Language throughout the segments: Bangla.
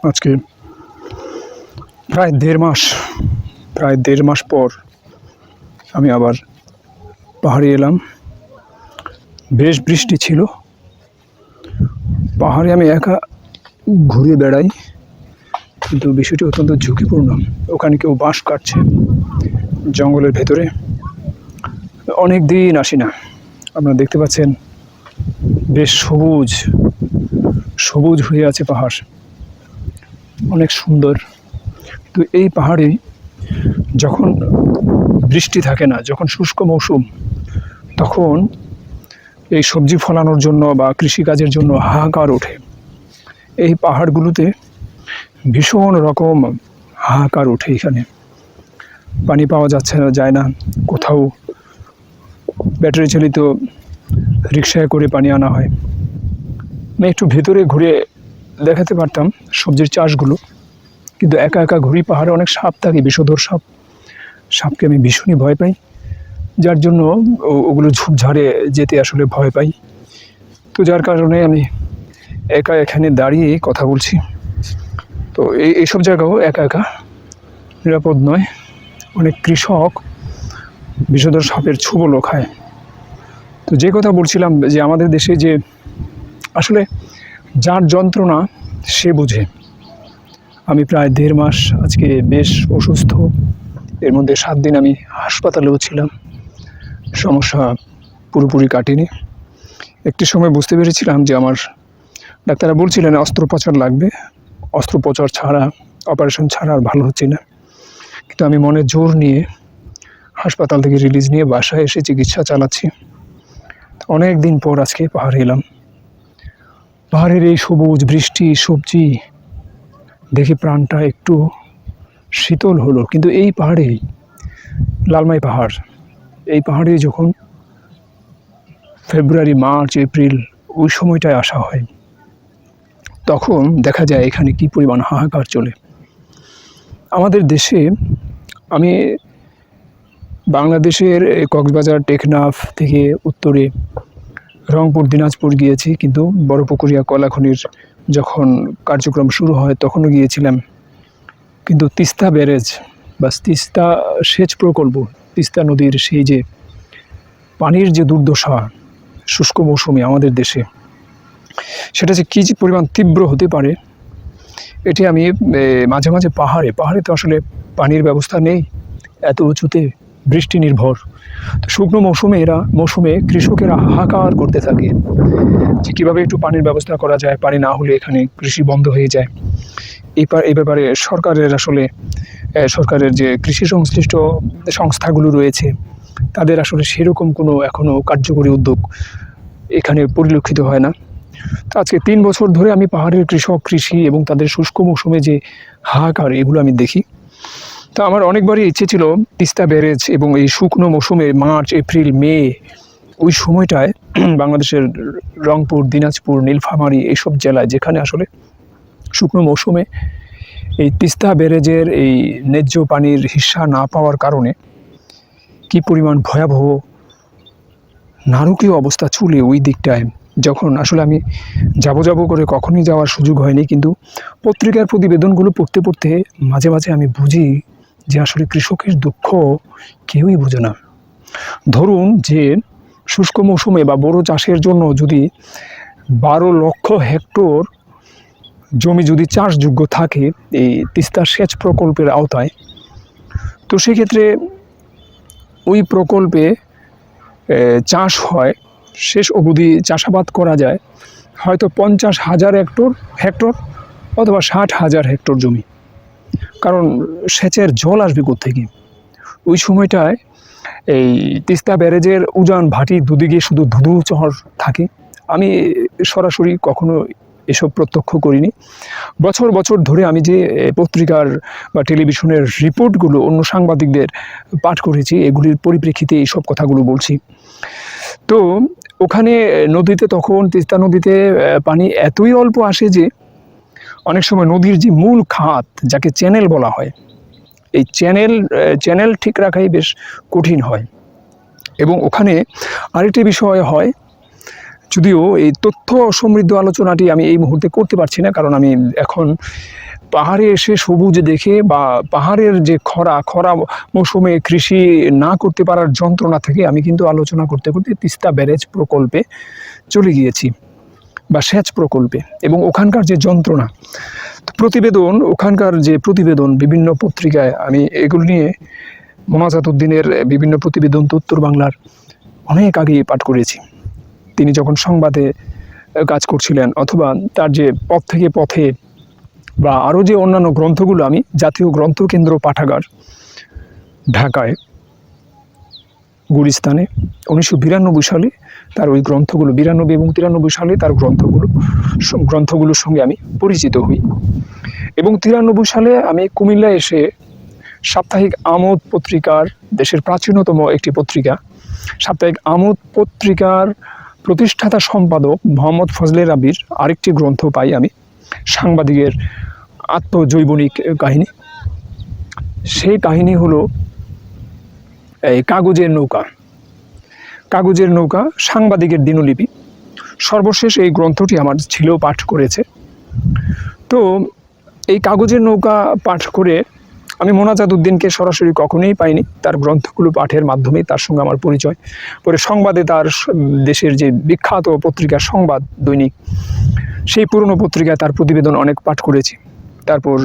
আজকে প্রায় দেড় মাস পর আমি আবার পাহাড়ে এলাম। বেশ বৃষ্টি ছিল। পাহাড়ে আমি একা ঘুরে বেড়াই, কিন্তু বিষয়টি অত্যন্ত ঝুঁকিপূর্ণ। ওখানে কেউ বাঁশ কাটছে জঙ্গলের ভেতরে। অনেক দিন আসি না। আপনারা দেখতে পাচ্ছেন বেশ সবুজ সবুজ হয়ে আছে পাহাড়, অনেক সুন্দর। তো এই পাহাড়ে যখন বৃষ্টি থাকে না, যখন শুষ্ক মৌসুম, তখন এই সবজি ফলানোর জন্য বা কৃষিকাজের জন্য হাহাকার ওঠে। এই পাহাড়গুলোতে ভীষণ রকম হাহাকার ওঠে। এখানে পানি পাওয়া যায় না। কোথাও ব্যাটারি চালিত রিক্সায় করে পানি আনা হয়। আমি একটু ভেতরে ঘুরে দেখাতে পারতাম সবজির চাষগুলো, কিন্তু একা একা ঘুরি। পাহাড়ে অনেক সাপ থাকে, বিষধর সাপ। সাপকে আমি ভীষণই ভয় পাই, যার জন্য ওগুলো ঝোপঝাড়ে যেতে আসলে ভয় পাই। তো যার কারণে আমি একা এখানে দাঁড়িয়ে কথা বলছি। তো এইসব জায়গাও একা একা নিরাপদ নয়। অনেক কৃষক বিষধর সাপের ছোবলও খায়। তো যে কথা বলছিলাম, যে আমাদের দেশে যে আসলে যার যন্ত্রণা সে বুঝে। আমি প্রায় দেড় মাস আজকে বেশ অসুস্থ। এর মধ্যে 7 দিন আমি হাসপাতালেও ছিলাম। সমস্যা পুরোপুরি কাটেনি। একটি সময় বুঝতে পেরেছিলাম যে আমার ডাক্তাররা বলছিলেন অস্ত্রোপচার লাগবে, অস্ত্রোপচার ছাড়া, অপারেশন ছাড়া আর ভালো হচ্ছে না। কিন্তু আমি মনে জোর নিয়ে হাসপাতাল থেকে রিলিজ নিয়ে বাসায় এসে চিকিৎসা চালাচ্ছি। অনেক দিন পর আজকে পাহাড়ে এলাম। পাহাড়ের এই সবুজ, বৃষ্টি, সবজি দেখে প্রাণটা একটু শীতল হলো। কিন্তু এই পাহাড়ে, লালমাই পাহাড়, এই পাহাড়ে যখন ফেব্রুয়ারি, মার্চ, এপ্রিল ওই সময়টায় আসা হয়, তখন দেখা যায় এখানে কি পরিমাণ হাহাকার চলে। আমাদের দেশে, আমি বাংলাদেশের কক্সবাজার, টেকনাফ থেকে উত্তরে রংপুর, দিনাজপুর গিয়েছি, কিন্তু বড়পুকুরিয়া কয়লা খনির যখন কার্যক্রম শুরু হয় তখনও গিয়েছিলাম। কিন্তু তিস্তা ব্যারেজ বা তিস্তা সেচ প্রকল্প, তিস্তা নদীর সেই যে পানির যে দুর্দশা শুষ্ক মৌসুমে আমাদের দেশে, সেটা যে কী পরিমাণ তীব্র হতে পারে, এটি আমি মাঝে মাঝে পাহাড়ে তো আসলে পানির ব্যবস্থা নেই, এত উঁচুতে বৃষ্টি নির্ভর। তো শুকনো মৌসুমে কৃষকেরা হাহাকার করতে থাকে যে কীভাবে একটু পানির ব্যবস্থা করা যায়। পানি না হলে এখানে কৃষি বন্ধ হয়ে যায়। এই ব্যাপারে সরকারের যে কৃষি সংশ্লিষ্ট সংস্থাগুলো রয়েছে, তাদের আসলে সেরকম কোনো এখনও কার্যকরী উদ্যোগ এখানে পরিলক্ষিত হয় না। তো আজকে 3 বছর ধরে আমি পাহাড়ের কৃষি এবং তাদের শুষ্ক মৌসুমে যে হাহাকার, এগুলো আমি দেখি। তো আমার অনেকবারই ইচ্ছে ছিল তিস্তা ব্যারেজ এবং এই শুকনো মৌসুমে মার্চ, এপ্রিল, মে, ওই সময়টায় বাংলাদেশের রংপুর, দিনাজপুর, নীলফামারী এইসব জেলায়, যেখানে আসলে শুকনো মৌসুমে এই তিস্তা ব্যারেজের এই ন্যায্য পানির হিস্যা না পাওয়ার কারণে কি পরিমাণ ভয়াবহ নারকীয় অবস্থা চলে ওই দিকটায়। যখন আসলে আমি যাব করে কখনই যাওয়ার সুযোগ হয়নি, কিন্তু পত্রিকার প্রতিবেদনগুলো পড়তে মাঝে মাঝে আমি বুঝি যে আসলে কৃষকের দুঃখ কেউই বোঝে না। ধরুন যে শুষ্ক মৌসুমে বা বড় চাষের জন্য যদি 12 লক্ষ হেক্টর জমি যদি চাষযোগ্য থাকে এই তিস্তা সেচ প্রকল্পের আওতায়, তো সেক্ষেত্রে ওই প্রকল্পে চাষ হয়, শেষ অবধি চাষাবাদ করা যায় হয়তো 50,000 হেক্টর অথবা 60,000 হেক্টর জমি। কারণ সেচের জল আসবে কোত্থেকে? ওই সময়টায় এই তিস্তা ব্যারেজের উজান ভাটি দুদিকে শুধু ধুধু চর থাকে। আমি সরাসরি কখনো এসব প্রত্যক্ষ করিনি। বছর ধরে আমি যে পত্রিকার বা টেলিভিশনের রিপোর্টগুলো অন্য সাংবাদিকদের পাঠ করেছি, এগুলির পরিপ্রেক্ষিতে এইসব কথাগুলো বলছি। তো ওখানে নদীতে, তখন তিস্তা নদীতে পানি এতই অল্প আসে যে অনেক সময় নদীর যে মূল খাত, যাকে চ্যানেল বলা হয়, এই চ্যানেল ঠিক রাখাই বেশ কঠিন হয়। এবং ওখানে আরেকটি বিষয় হয় যদিও এই তথ্য সমৃদ্ধ আলোচনাটি আমি এই মুহূর্তে করতে পারছি না, কারণ আমি এখন পাহাড়ে এসে সবুজ দেখে বা পাহাড়ের যে খরা মৌসুমে কৃষি না করতে পারার যন্ত্রণা থেকে আমি কিন্তু আলোচনা করতে করতে তিস্তা ব্যারেজ প্রকল্পে চলে গিয়েছি বা সেচ প্রকল্পে, এবং ওখানকার যে যন্ত্রণা প্রতিবেদন, ওখানকার যে প্রতিবেদন বিভিন্ন পত্রিকায় আমি এগুলো নিয়ে মোনাজাত উদ্দিনের বিভিন্ন প্রতিবেদন তো উত্তর বাংলার অনেক আগে পাঠ করেছি। তিনি যখন সংবাদে কাজ করছিলেন, অথবা তার যে পথ থেকে পথে বা আরও যে অন্যান্য গ্রন্থগুলো আমি জাতীয় গ্রন্থকেন্দ্র পাঠাগার ঢাকায় গুলিস্তানে 1992 সালে তার ওই গ্রন্থগুলো 92 এবং 93 সালে তার গ্রন্থগুলোর সঙ্গে আমি পরিচিত হই। এবং 93 সালে আমি কুমিল্লা এসে সাপ্তাহিক আমোদ পত্রিকার, দেশের প্রাচীনতম একটি পত্রিকা, সাপ্তাহিক আমোদ পত্রিকার প্রতিষ্ঠাতা সম্পাদক মোহাম্মদ ফজলে রাব্বির আরেকটি গ্রন্থ পাই আমি, সাংবাদিকের আত্মজৈবনিক কাহিনী। সেই কাহিনী হলো এই কাগজের নৌকা, সাংবাদিকের দিনলিপি। সর্বশেষ এই গ্রন্থটি আমার ছেলেও পাঠ করেছে। তো এই কাগজের নৌকা পাঠ করে আমি মোনাজাত উদ্দিনকে সরাসরি কখনোই পাইনি, তার গ্রন্থগুলো পাঠের মাধ্যমেই তার সঙ্গে আমার পরিচয়। পরে সংবাদে তার দেশের যে বিখ্যাত পত্রিকা সংবাদ দৈনিক, সেই পুরনো পত্রিকায় তার প্রতিবেদন অনেক পাঠ করেছি। তারপর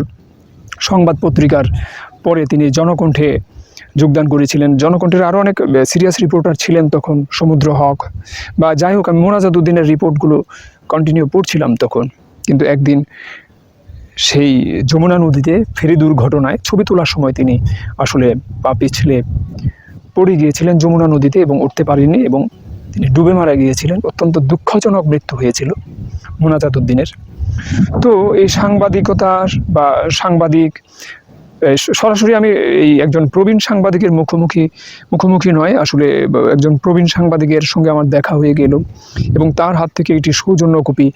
সংবাদ পত্রিকার পরে তিনি জনকণ্ঠে যোগদান করেছিলেন। জনকণ্ঠের আরও অনেক সিরিয়াস রিপোর্টার ছিলেন তখন, সমুদ্র হক বা যাই হোক, আমি মোনাজাত উদ্দিনের রিপোর্টগুলো কন্টিনিউ পড়ছিলাম তখন। কিন্তু একদিন সেই যমুনা নদীতে ফেরি দুর্ঘটনায় ছবি তোলার সময় তিনি আসলে পা পিছলে পড়ে গিয়েছিলেন যমুনা নদীতে এবং উঠতে পারেননি, এবং তিনি ডুবে মারা গিয়েছিলেন। অত্যন্ত দুঃখজনক মৃত্যু হয়েছিল মোনাজাত উদ্দিনের। তো এই সাংবাদিকতার বা সাংবাদিক সরাসরি আমি এই একজন প্রবীণ সাংবাদিকের মুখোমুখি নয়, আসলে একজন প্রবীণ সাংবাদিকের সঙ্গে আমার দেখা হয়ে গেল, এবং তার হাত থেকে একটি সৌজন্যকপি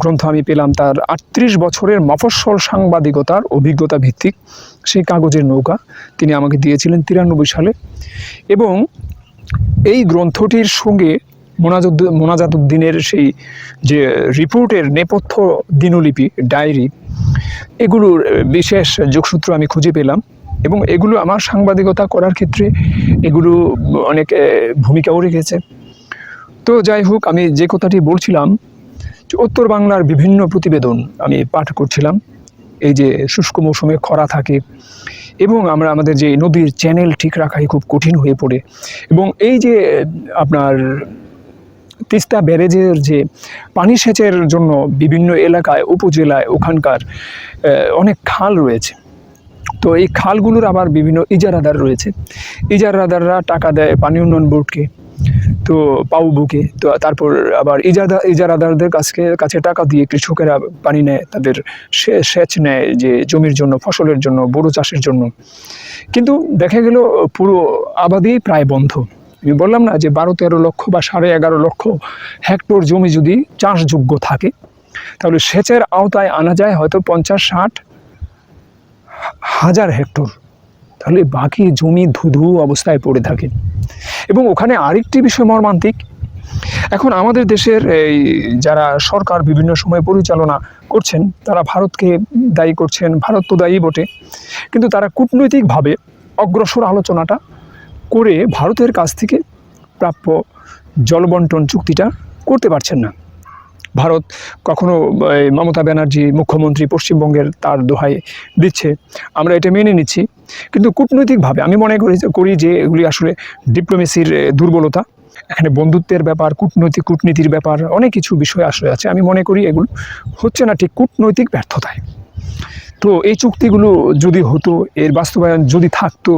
গ্রন্থ আমি পেলাম। তার 38 বছরের মফস্বল সাংবাদিকতার অভিজ্ঞতা ভিত্তিক সেই কাগজের নৌকা তিনি আমাকে দিয়েছিলেন 93 সালে। এবং এই গ্রন্থটির সঙ্গে মোনাজাত উদ্দিনের সেই যে রিপোর্টের নেপথ্য দিনলিপি, ডায়েরি, এগুলোর বিশেষ যোগসূত্র আমি খুঁজে পেলাম, এবং এগুলো আমার সাংবাদিকতা করার ক্ষেত্রে এগুলো অনেক ভূমিকাও রেখেছে। তো যাই হোক, আমি যে কথাটি বলছিলাম, উত্তর বাংলার বিভিন্ন প্রতিবেদন আমি পাঠ করছিলাম। এই যে শুষ্ক মৌসুমে খরা থাকে এবং আমাদের যে নদীর চ্যানেল ঠিক রাখাই খুব কঠিন হয়ে পড়ে, এবং এই যে আপনার তিস্তা ব্যারেজের যে পানি সেচের জন্য বিভিন্ন এলাকায়, উপজেলায় ওখানকার অনেক খাল রয়েছে। তো এই খালগুলোর আবার বিভিন্ন ইজারাদার রয়েছে। ইজারাদাররা টাকা দেয় পানি উন্নয়ন বোর্ডকে, তো পাউবুকে। তো তারপর আবার ইজারাদারদের কাছে টাকা দিয়ে কৃষকেরা পানি নেয়, তাদের সেচ নেয় যে জমির জন্য, ফসলের জন্য, বোরো চাষের জন্য। কিন্তু দেখা গেল পুরো আবাদি প্রায় বন্ধ। আমি বললাম না যে 12-13 লক্ষ বা 11.5 লক্ষ হেক্টর জমি যদি চাষযোগ্য থাকে, তাহলে সেচের আওতায় আনা যায় হয়তো 50-60 হাজার হেক্টর। তাহলে বাকি জমি ধুধু অবস্থায় পড়ে থাকে। এবং ওখানে আরেকটি বিষয় মর্মান্তিক, এখন আমাদের দেশের এই যারা সরকার বিভিন্ন সময় পরিচালনা করছেন, তারা ভারতকে দায়ী করছেন। ভারত তো দায়ী বটে, কিন্তু তারা কূটনৈতিকভাবে অগ্রসর আলোচনাটা করে ভারতের কাছ থেকে প্রাপ্য জলবন্টন চুক্তিটা করতে পারছেন না। ভারত কখনো মমতা ব্যানার্জি মুখ্যমন্ত্রী পশ্চিমবঙ্গের, তার দোহাই দিচ্ছে, আমরা এটা মেনে নিচ্ছি, কিন্তু কূটনৈতিকভাবে আমি মনে করি যে এগুলি আসলে ডিপ্লোমেসির দুর্বলতা। এখানে বন্ধুত্বের ব্যাপার, কূটনীতির ব্যাপার, অনেক কিছু বিষয় আসলে আছে। আমি মনে করি এগুলো হচ্ছে না ঠিক কূটনৈতিক ব্যর্থতায়। তো এই চুক্তিগুলো যদি হতো, এর বাস্তবায়ন যদি থাকতো,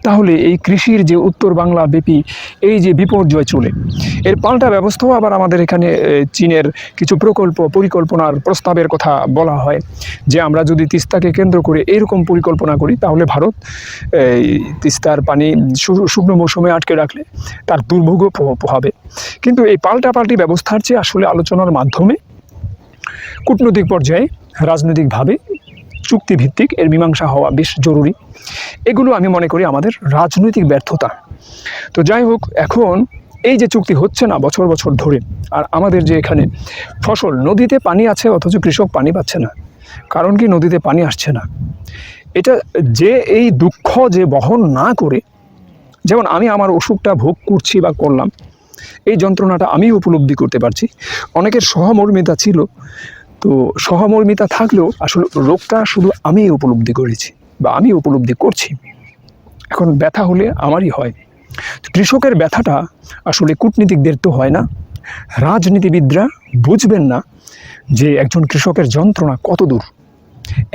তাহলে এই কৃষির যে উত্তর বাংলা ব্যাপী এই যে বিপর্যয় চলে, এর পাল্টা ব্যবস্থাও আবার আমাদের এখানে চীনের কিছু পরিকল্পনার প্রস্তাবের কথা বলা হয়, যে আমরা যদি তিস্তাকে কেন্দ্র করে এইরকম পরিকল্পনা করি, তাহলে ভারত এই তিস্তার পানি শুকনো মৌসুমে আটকে রাখলে তার দুর্ভোগও পোহাবে। কিন্তু এই পাল্টাপাল্টি ব্যবস্থার চেয়ে আসলে আলোচনার মাধ্যমে কূটনৈতিক পর্যায়ে রাজনৈতিকভাবে চুক্তিভিত্তিক এর মীমাংসা হওয়া বেশ জরুরি। এগুলো আমি মনে করি আমাদের রাজনৈতিক ব্যর্থতা। তো যাই হোক, এখন এই যে চুক্তি হচ্ছে না বছর বছর ধরে, আর আমাদের যে এখানে ফসল, নদীতে পানি আছে অথচ কৃষক পানি পাচ্ছে না। কারণ কি? নদীতে পানি আসছে না। এটা যে এই দুঃখ যে বহন না করে, যেমন আমি আমার অসুখটা ভোগ করছি বা করলাম, এই যন্ত্রণাটা আমি উপলব্ধি করতে পারছি। অনেকের সহমর্মিতা ছিল, তো সহমর্মিতা থাকলেও আসলে রোগটা শুধু আমি উপলব্ধি করেছি বা আমি উপলব্ধি করছি। এখন ব্যথা হলে আমারই হয়। কৃষকের ব্যথাটা আসলে কূটনীতিকদের তো হয় না, রাজনীতিবিদরা বুঝবেন না যে একজন কৃষকের যন্ত্রণা কত দূর।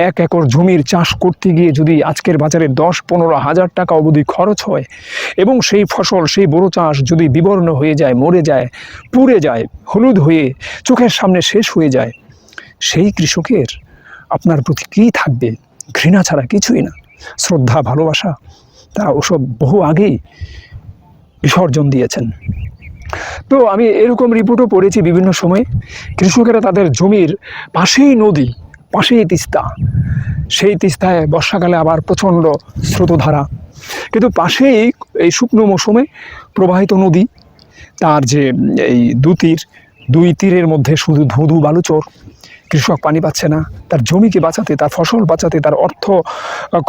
1 একর জমির চাষ করতে গিয়ে যদি আজকের বাজারে 10-15 হাজার টাকা অবধি খরচ হয় এবং সেই ফসল, সেই বড় চাষ যদি বিবর্ণ হয়ে যায়, মরে যায়, পুড়ে যায়, হলুদ হয়ে চোখের সামনে শেষ হয়ে যায়, সেই কৃষকের আপনার প্রতি কী থাকবে? ঘৃণা ছাড়া কিছুই না। শ্রদ্ধা, ভালোবাসা, তারা ওসব বহু আগেই বিসর্জন দিয়েছেন। তো আমি এরকম রিপোর্টও পড়েছি বিভিন্ন সময়ে, কৃষকেরা তাদের জমির পাশেই নদী, পাশেই তিস্তা, সেই তিস্তায় বর্ষাকালে আবার প্রচণ্ড স্রোতধারা, কিন্তু পাশেই এই শুকনো মৌসুমে প্রবাহিত নদী, তার যে এই দুই তীরের মধ্যে শুধু ধুধু বালুচর। কৃষক পানি পাচ্ছে না, তার জমিকে বাঁচাতে, তার ফসল বাঁচাতে, তার অর্থ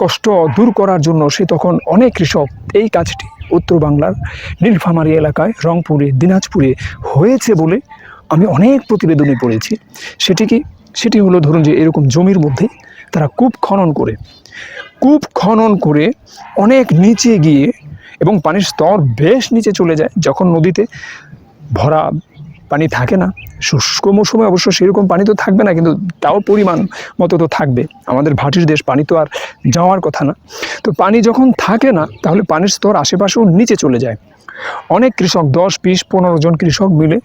কষ্ট দূর করার জন্য সে তখন অনেক কৃষক এই কাজটি উত্তর বাংলার নীলফামারী এলাকায়, রংপুরে, দিনাজপুরে হয়েছে বলে আমি অনেক প্রতিবেদনে পড়েছি। সেটি হলো, ধরুন যে এরকম জমির মধ্যে তারা কূপ খনন করে অনেক নিচে গিয়ে, এবং পানির স্তর বেশ নিচে চলে যায় যখন নদীতে ভরা পানি থাকে না। শুষ্ক মৌসুমে অবশ্য সেরকম পানি তো থাকবে না, কিন্তু তাও পরিমাণ মতো তো থাকবে। আমাদের ভাটির দেশ, পানি তো আর যাওয়ার কথা না। তো পানি যখন থাকে না, তাহলে পানির স্তর আশেপাশেও নিচে চলে যায়। অনেক কৃষক, 10-20-15 জন কৃষক মিলে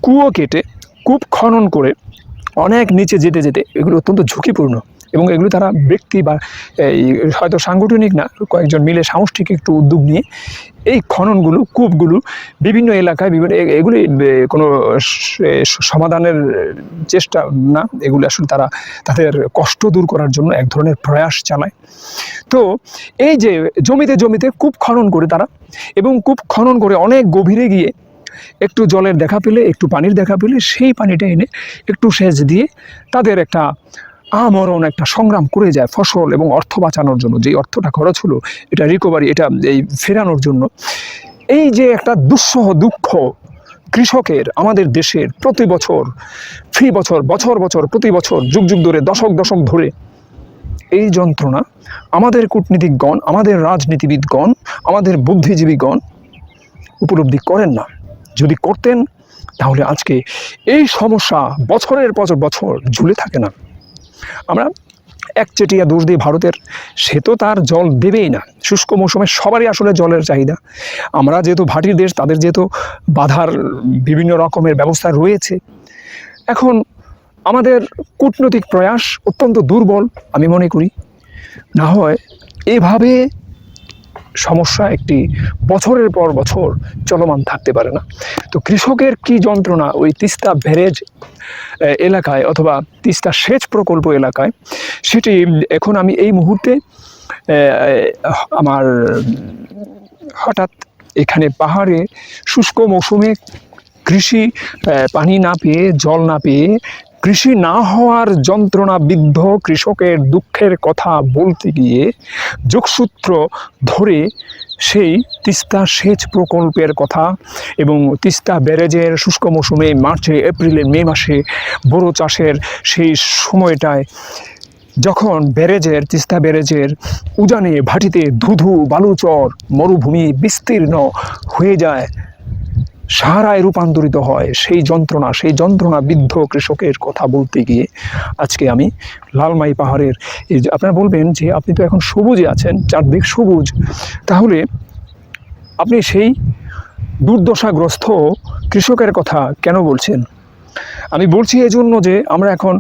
কুয়ো কেটে, কূপ খনন করে অনেক নিচে যেতে যেতে, এগুলো অত্যন্ত ঝুঁকিপূর্ণ, এবং এগুলো তারা ব্যক্তি বা এই হয়তো সাংগঠনিক না, কয়েকজন মিলে সামষ্টিক একটু উদ্যোগ নিয়ে এই খননগুলো, কূপগুলো বিভিন্ন এলাকায়, এগুলি কোনো সমাধানের চেষ্টা না, এগুলো আসলে তারা তাদের কষ্ট দূর করার জন্য এক ধরনের প্রয়াস চালায়। তো এই যে জমিতে জমিতে কূপ খনন করে তারা, এবং কূপ খনন করে অনেক গভীরে গিয়ে একটু জলের দেখা পেলে, একটু পানির দেখা পেলে, সেই পানিটা এনে একটু সেচ দিয়ে তাদের একটা আমরণ একটা সংগ্রাম করে যায় ফসল এবং অর্থ বাঁচানোর জন্য। যেই অর্থটা খরচ হলো, এটা রিকভারি, এটা এই ফেরানোর জন্য। এই যে একটা দুঃসহ দুঃখ কৃষকের আমাদের দেশের, প্রতি বছর, প্রতি বছর, যুগ যুগ ধরে, দশক দশক ধরে এই যন্ত্রণা আমাদের কূটনীতিকগণ, আমাদের রাজনীতিবিদগণ, আমাদের বুদ্ধিজীবীগণ উপলব্ধি করেন না। যদি করতেন তাহলে আজকে এই সমস্যা বছরের পর বছর ঝুলে থাকে না। আমরা একচেটিয়া দোষ দিই ভারতের, সে তো তার জল দেবেই না। শুষ্ক মৌসুমে সবারই আসলে জলের চাহিদা। আমরা যেহেতু ভাটির দেশ, তাদের যেহেতু বাধার বিভিন্ন রকমের ব্যবস্থা রয়েছে। এখন আমাদের কূটনৈতিক প্রয়াস অত্যন্ত দুর্বল আমি মনে করি। না হয় এভাবে সমস্যা একটি বছরের পর বছর চলমান থাকতে পারে না। তো কৃষকের কি যন্ত্রণা ওই তিস্তা ব্যারেজ এলাকায় অথবা তিস্তা সেচ প্রকল্প এলাকায়, সেটি এখন আমি এই মুহূর্তে আমার হঠাৎ এখানে পাহাড়ে শুষ্ক মৌসুমে কৃষি পানি না পেয়ে, জল না পেয়ে, কৃষি না হওয়ার যন্ত্রণাবিদ্ধ কৃষকের দুঃখের কথা বলতে গিয়ে যোগসূত্র ধরে সেই তিস্তা সেচ প্রকল্পের কথা এবং তিস্তা ব্যারেজের শুষ্ক মৌসুমে মার্চে, এপ্রিলে, মে মাসে বোরো চাষের সেই সময়টায় যখন তিস্তা ব্যারেজের উজানে ভাটিতে ধুধু বালুচর মরুভূমি বিস্তীর্ণ হয়ে যায়, সাহারায় রূপান্তরিত হয়, সেই যন্ত্রণা বিদ্ধ কৃষকের কথা বলতে গিয়ে আজকে আমি লালমাই পাহাড়ের, আপনারা বলবেন যে আপনি তো এখন সবুজে আছেন, চারদিক সবুজ, তাহলে আপনি সেই দুর্দশাগ্রস্ত কৃষকের কথা কেন বলছেন? আমি বলছি এজন্য যে আমরা এখন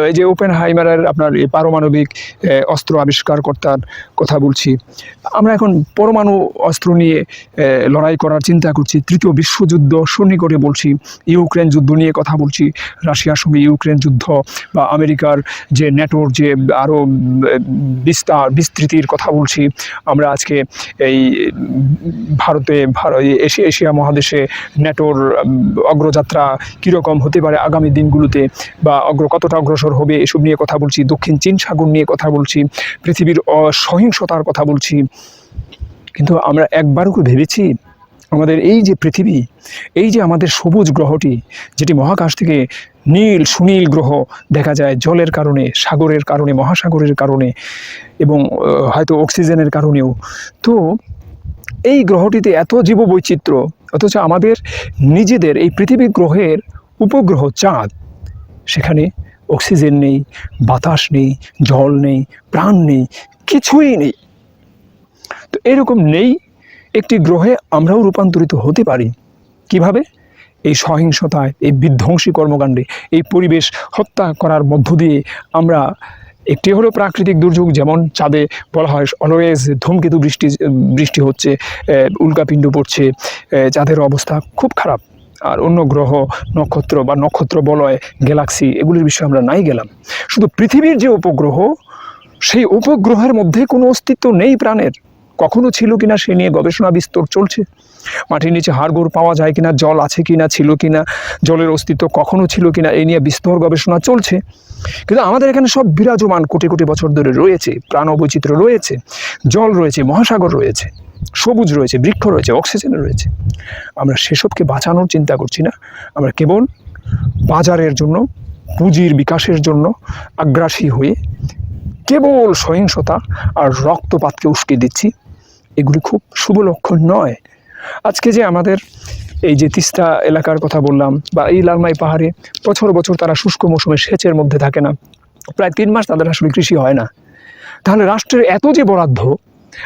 এই যে ওপেনহাইমারের আপনার এই পারমাণবিক অস্ত্র আবিষ্কারকর্তার কথা বলছি, আমরা এখন পরমাণু অস্ত্র নিয়ে লড়াই করার চিন্তা করছি, তৃতীয় বিশ্বযুদ্ধ সন্নিকটে বলছি, ইউক্রেন যুদ্ধ নিয়ে কথা বলছি, রাশিয়ার সঙ্গে ইউক্রেন যুদ্ধ বা আমেরিকার যে ন্যাটোর যে আরও বিস্তৃতির কথা বলছি। আমরা আজকে এই এশিয়া মহাদেশে ন্যাটোর অগ্রযাত্রা কীরকম হতে পারে আগামী দিনগুলোতে, বা কতটা অগ্রসর হবে, এসব নিয়ে কথা বলছি। দক্ষিণ চীন সাগর নিয়ে কথা বলছি, পৃথিবীর সহিংসতার কথা বলছি। কিন্তু আমরা একবারও কি ভেবেছি আমাদের এই যে পৃথিবী, এই যে আমাদের সবুজ গ্রহটি, যেটি মহাকাশ থেকে নীল সুনীল গ্রহ দেখা যায় জলের কারণে, সাগরের কারণে, মহাসাগরের কারণে, এবং হয়তো অক্সিজেনের কারণেও, তো এই গ্রহটিতে এত জীববৈচিত্র্য, অথচ আমাদের নিজেদের এই পৃথিবী গ্রহের উপগ্রহ চাঁদ, সেখানে অক্সিজেন নেই, বাতাস নেই, জল নেই, প্রাণ নেই, কিছুই নেই। তো এরকম নেই একটি গ্রহে আমরাও রূপান্তরিত হতে পারি কিভাবে? এই সহিংসতায়, এই বিধ্বংসী কর্মকাণ্ডে, এই পরিবেশ হত্যা করার মধ্য দিয়ে আমরা একটি হলো প্রাকৃতিক দুর্যোগ, যেমন চাঁদে বলা হয় অলওয়েজ ধূমকেতু বৃষ্টি হচ্ছে, উল্কাপিণ্ড পড়ছে, চাঁদের অবস্থা খুব খারাপ। আর অন্য গ্রহ, নক্ষত্র বা নক্ষত্র বলয়, গ্যালাক্সি, এগুলির বিষয়ে আমরা নাই গেলাম। শুধু পৃথিবীর যে উপগ্রহ, সেই উপগ্রহের মধ্যে কোনো অস্তিত্ব নেই প্রাণের। কখনো ছিল কিনা সে নিয়ে গবেষণা বিস্তর চলছে। মাটির নিচে হাড়গোড় পাওয়া যায় কিনা, জল আছে কিনা, ছিল কিনা, জলের অস্তিত্ব কখনো ছিল কিনা, এই নিয়ে বিস্তর গবেষণা চলছে। কিন্তু আমাদের এখানে সব বিরাজমান কোটি কোটি বছর ধরে রয়েছে, প্রাণ বৈচিত্র্য রয়েছে, জল রয়েছে, মহাসাগর রয়েছে, সবুজ রয়েছে, বৃক্ষ রয়েছে, অক্সিজেন রয়েছে। আমরা সেসবকে বাঁচানোর চিন্তা করছি না, আমরা কেবল বাজারের জন্য, পুঁজির বিকাশের জন্য আগ্রাসী হয়ে কেবল সহিংসতা আর রক্তপাতকে উস্কে দিচ্ছি। এগুলি খুব শুভ লক্ষণ নয়। আজকে যে আমাদের এই যে তিস্তা এলাকার কথা বললাম, বা এই লালমাই পাহাড়ে বছর বছর তারা শুষ্ক মৌসুমে সেচের মধ্যে থাকে না, প্রায় 3 মাস তাদের আসলে কৃষি হয় না। তাহলে রাষ্ট্রের এত যে বরাদ্দ,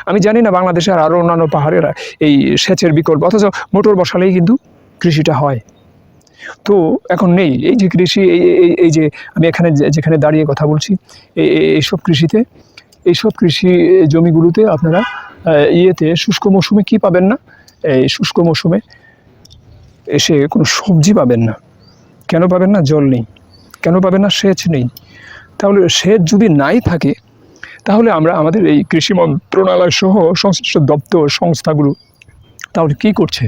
আমি জানি না বাংলাদেশে আর আরও অন্যান্য পাহাড়ের এই সেচের বিকল্প, অথচ মোটর বসালেই কিন্তু কৃষিটা হয়। তো এখন নেই এই যে কৃষি, এই যে আমি এখানে যেখানে দাঁড়িয়ে কথা বলছি, এইসব কৃষিতে, এইসব কৃষি জমিগুলোতে আপনারা শুষ্ক মৌসুমে কি পাবেন না, এই শুষ্ক মৌসুমে এসে কোনো সবজি পাবেন না। কেন পাবেন না? জল নেই। কেন পাবেন না? সেচ নেই। তাহলে সেচ যদি নাই থাকে, তাহলে আমরা আমাদের এই কৃষি মন্ত্রণালয় সহ সংশ্লিষ্ট দপ্তর সংস্থাগুলো তাহলে কি করছে?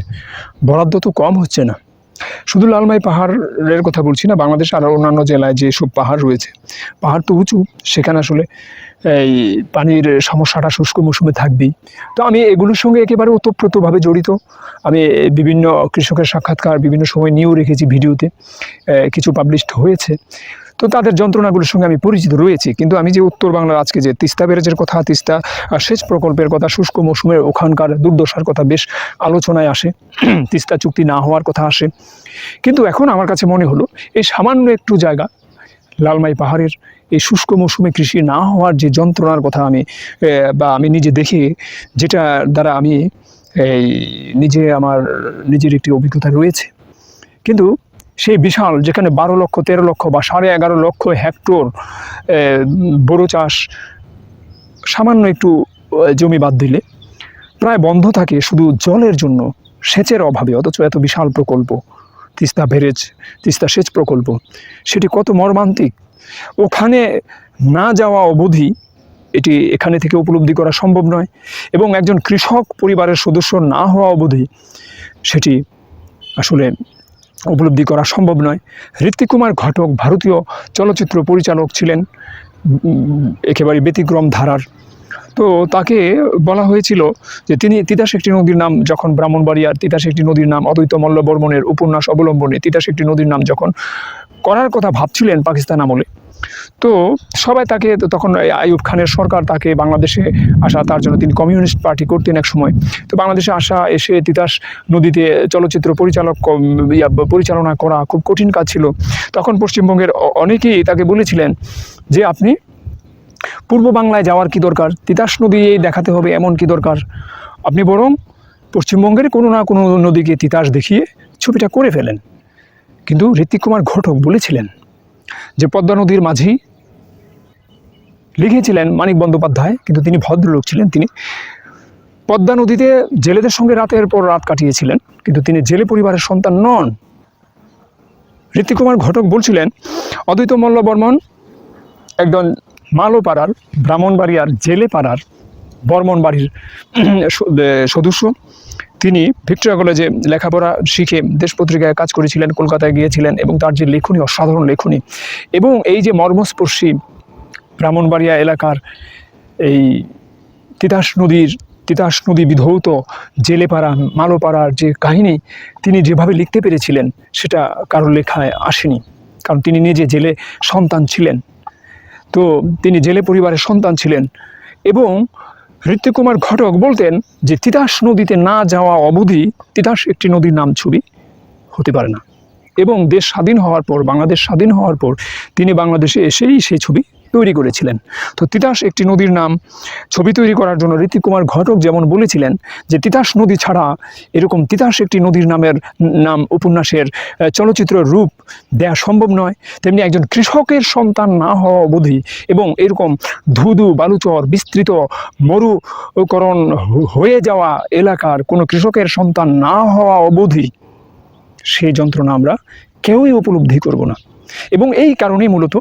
বরাদ্দ তো কম হচ্ছে না। শুধু লালমাই পাহাড়ের কথা বলছি না, বাংলাদেশ আরও অন্যান্য জেলায় যেসব পাহাড় রয়েছে, পাহাড় তো উঁচু, সেখানে আসলে এই পানির সমস্যাটা শুষ্ক মৌসুমে থাকবেই। তো আমি এগুলোর সঙ্গে একেবারে ওতপ্রোতভাবে জড়িত। আমি বিভিন্ন কৃষকের সাক্ষাৎকার বিভিন্ন সময় নিয়েও রেখেছি, ভিডিওতে কিছু পাবলিশড হয়েছে। তো তাদের যন্ত্রণাগুলোর সঙ্গে আমি পরিচিত রয়েছি। কিন্তু আমি যে উত্তর বাংলার আজকে যে তিস্তা ব্যারেজের কথা, তিস্তা সেচ প্রকল্পের কথা, শুষ্ক মৌসুমের ওখানকার দুর্দশার কথা বেশ আলোচনায় আসে, তিস্তা চুক্তি না হওয়ার কথা আসে। কিন্তু এখন আমার কাছে মনে হলো এই সামান্য একটু জায়গা লালমাই পাহাড়ের এই শুষ্ক মৌসুমে কৃষি না হওয়ার যে যন্ত্রণার কথা আমি নিজে দেখি, যেটা দ্বারা আমি আমার নিজের একটি অভিজ্ঞতা রয়েছে। কিন্তু সেই বিশাল, যেখানে 12 লক্ষ 13 লক্ষ বা 11.5 লক্ষ হেক্টর বোরো চাষ, সামান্য একটু জমি বাদ দিলে প্রায় বন্ধ থাকে শুধু জলের জন্য, সেচের অভাবে। অথচ এত বিশাল প্রকল্প তিস্তা ব্যারেজ, তিস্তা সেচ প্রকল্প, সেটি কত মর্মান্তিক। ওখানে না যাওয়া অবধি এটি এখানে থেকে উপলব্ধি করা সম্ভব নয়, এবং একজন কৃষক পরিবারের সদস্য না হওয়া অবধি সেটি আসলে উপলব্ধি করা সম্ভব নয়। ঋত্বিক কুমার ঘটক ভারতীয় চলচ্চিত্র পরিচালক ছিলেন, একেবারে ব্যতিক্রম ধারার। তো তাকে বলা হয়েছিল যে তিনি তিতাস একটি নদীর নাম যখন ব্রাহ্মণবাড়িয়ার তিতাস একটি নদীর নাম অদ্বৈত মল্ল বর্মণের উপন্যাস অবলম্বনে তিতাস একটি নদীর নাম যখন করার কথা ভাবছিলেন পাকিস্তান আমলে, তো সবাই তাকে, তখন আইয়ুব খানের সরকার তাকে বাংলাদেশে আসা, তার জন্য তিনি কমিউনিস্ট পার্টি করতেন এক সময়। তো বাংলাদেশে এসে তিতাস নদীতে চলচ্চিত্র পরিচালনা করা খুব কঠিন কাজ ছিল। তখন পশ্চিমবঙ্গের অনেকেই তাকে বলেছিলেন যে আপনি পূর্ব বাংলায় যাওয়ার কি দরকার, তিতাস নদী দেখাতে হবে এমন কি দরকার, আপনি বরং পশ্চিমবঙ্গের কোনো না কোনো নদীকে তিতাস দেখিয়ে ছবিটা করে ফেলেন। কিন্তু ঋত্বিক কুমার ঘটক বলেছিলেন যে পদ্মা নদীর মাঝি লিখেছিলেন মানিক বন্দ্যোপাধ্যায়, কিন্তু তিনি ভদ্রলোক ছিলেন। তিনি পদ্মা নদীতে জেলেদের সঙ্গে রাতের পর রাত কাটিয়েছিলেন, কিন্তু তিনি জেলে পরিবারের সন্তান নন। ঋত্বিক কুমার ঘটক বলছিলেন অদ্বৈত মল্ল বর্মন একজন মালোপাড়ার ব্রাহ্মণবাড়িয়ার জেলে পাড়ার বর্মন বাড়ির সদস্য। তিনি ভিক্টোরিয়া কলেজে লেখাপড়া শিখে দেশ পত্রিকায় কাজ করেছিলেন, কলকাতায় গিয়েছিলেন, এবং তার যে লেখনী অসাধারণ লেখনী, এবং এই যে মর্মস্পর্শী ব্রাহ্মণবাড়িয়া এলাকার এই তিতাস নদী বিধৌত জেলেপাড়া মালোপাড়ার যে কাহিনী তিনি যেভাবে লিখতে পেরেছিলেন সেটা কারোর লেখায় আসেনি, কারণ তিনি নিজে জেলে সন্তান ছিলেন। তো তিনি জেলে পরিবারের সন্তান ছিলেন, এবং ঋত্বিক কুমার ঘটক বলতেন যে তিতাস নদীতে না যাওয়া অবধি তিতাস একটি নদীর নাম ছবি হতে পারে না। এবং দেশ স্বাধীন হওয়ার পর, বাংলাদেশ স্বাধীন হওয়ার পর তিনি বাংলাদেশে এসেই সেই ছবি তৈরি করেছিলেন। তো তিতাস একটি নদীর নাম ছবি তৈরি করার জন্য ঋত্বিক কুমার ঘটক যেমন বলেছিলেন যে তিতাস নদী ছাড়া এরকম তিতাস একটি নদীর নাম উপন্যাসের চলচ্চিত্র রূপ দেয়া সম্ভব নয়, তেমনি একজন কৃষকের সন্তান না হওয়া অবধি এবং এরকম ধুধু বালুচর বিস্তৃত মরুকরণ হয়ে যাওয়া এলাকার কোনো কৃষকের সন্তান না হওয়া অবধি সেই যন্ত্রণা আমরা কেউই উপলব্ধি করব না। এবং এই কারণেই মূলত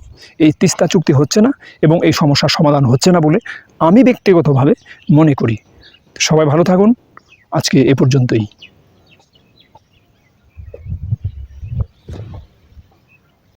এই তিস্তা চুক্তি হচ্ছে না এবং এই সমস্যার সমাধান হচ্ছে না বলে আমি ব্যক্তিগতভাবে মনে করি। সবাই ভালো থাকুন, আজকে এ পর্যন্তই।